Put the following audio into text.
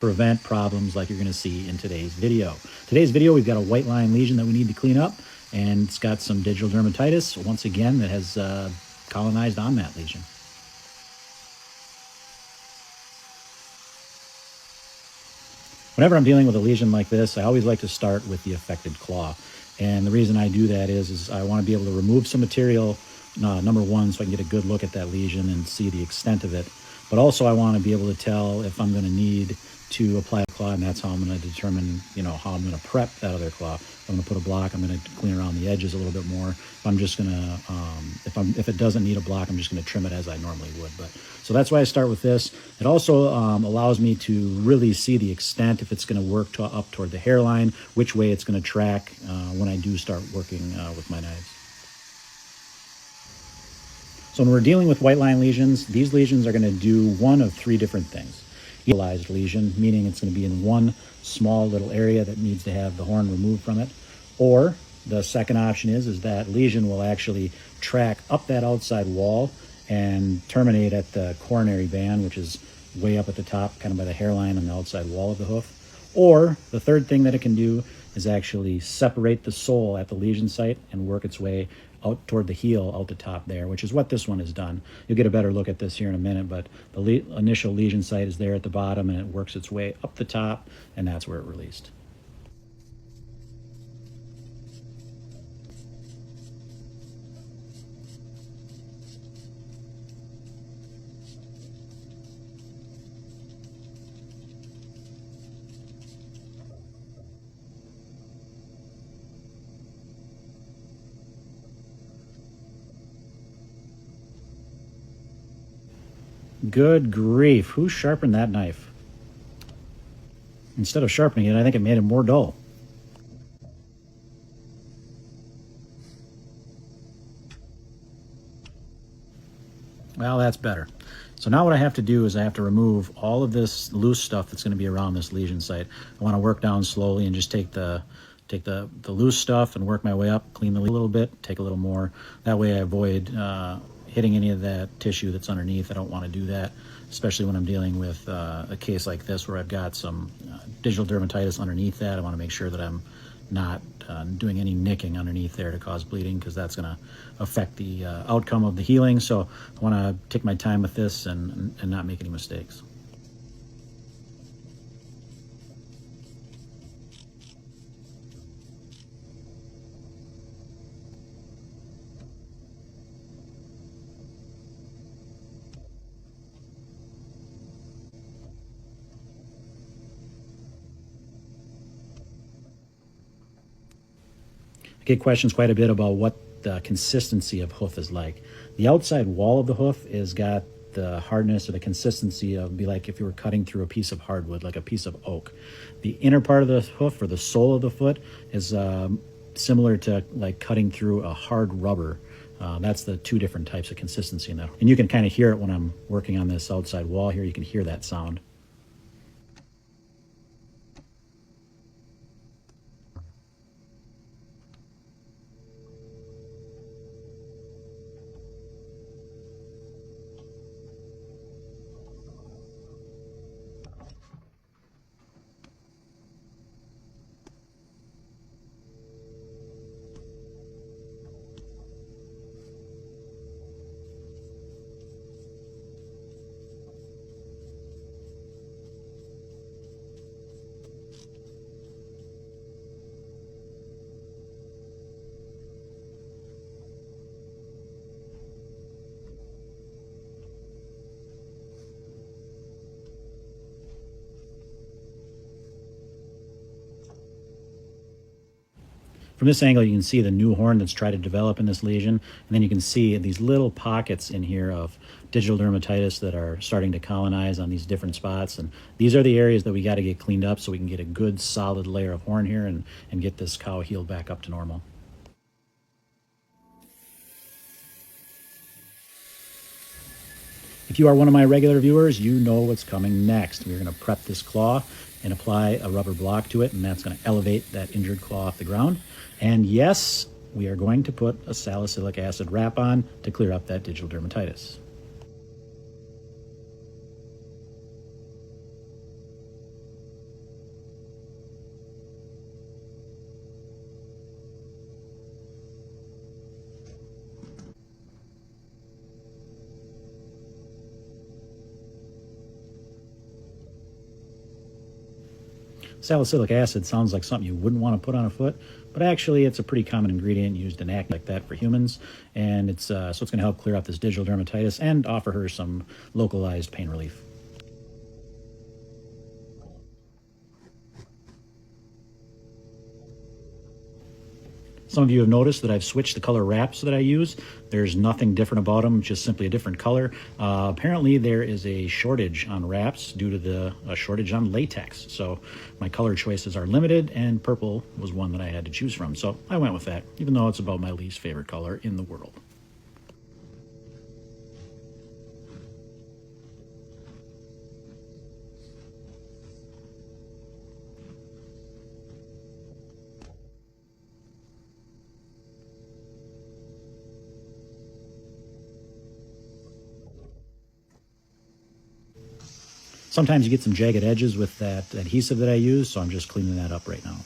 prevent problems like you're going to see in today's video. Today's video, we've got a white line lesion that we need to clean up, and it's got some digital dermatitis, once again, that has colonized on that lesion. Whenever I'm dealing with a lesion like this, I always like to start with the affected claw. And the reason I do that is I want to be able to remove some material, number one, so I can get a good look at that lesion and see the extent of it. But also I want to be able to tell if I'm going to need to apply a claw, and that's how I'm going to determine, how I'm going to prep that other claw. If I'm going to put a block, I'm going to clean around the edges a little bit more. If I'm just going to, if it doesn't need a block, I'm just going to trim it as I normally would. But so that's why I start with this. It also allows me to really see the extent, if it's going to work up toward the hairline, which way it's going to track when I do start working with my knives. So when we're dealing with white line lesions, these lesions are going to do one of three different things. Localized lesion, meaning it's going to be in one small little area that needs to have the horn removed from it. Or the second option is that lesion will actually track up that outside wall and terminate at the coronary band, which is way up at the top, kind of by the hairline on the outside wall of the hoof. Or the third thing that it can do is actually separate the sole at the lesion site and work its way out toward the heel, out the top there, which is what this one has done. You'll get a better look at this here in a minute, but the initial lesion site is there at the bottom, and it works its way up the top, and that's where it released. Good grief, who sharpened that knife? Instead of sharpening it, I think it made it more dull. Well, that's better. So now what I have to do is I have to remove all of this loose stuff that's going to be around this lesion site. I want to work down slowly and just take the loose stuff and work my way up, clean the a little bit, take a little more. That way I avoid hitting any of that tissue that's underneath. I don't want to do that, especially when I'm dealing with a case like this where I've got some digital dermatitis underneath that. I want to make sure that I'm not doing any nicking underneath there to cause bleeding, because that's going to affect the outcome of the healing. So I want to take my time with this and not make any mistakes. I get questions quite a bit about what the consistency of hoof is like. The outside wall of the hoof has got the hardness or the consistency of, be like if you were cutting through a piece of hardwood, like a piece of oak. The inner part of the hoof, or the sole of the foot, is similar to like cutting through a hard rubber. That's the two different types of consistency in that. And you can kind of hear it when I'm working on this outside wall here. You can hear that sound. From this angle, you can see the new horn that's tried to develop in this lesion, and then you can see these little pockets in here of digital dermatitis that are starting to colonize on these different spots. And these are the areas that we got to get cleaned up so we can get a good solid layer of horn here and get this cow healed back up to normal. If you are one of my regular viewers, you know what's coming next. We're going to prep this claw and apply a rubber block to it, and that's going to elevate that injured claw off the ground. And yes, we are going to put a salicylic acid wrap on to clear up that digital dermatitis. Salicylic acid sounds like something you wouldn't want to put on a foot, but actually it's a pretty common ingredient used in acne like that for humans, and it's it's going to help clear up this digital dermatitis and offer her some localized pain relief. Some of you have noticed that I've switched the color wraps that I use. There's nothing different about them, just simply a different color. Apparently there is a shortage on wraps due to the shortage on latex. So my color choices are limited, and purple was one that I had to choose from. So I went with that, even though it's about my least favorite color in the world. Sometimes you get some jagged edges with that adhesive that I use, so I'm just cleaning that up right now.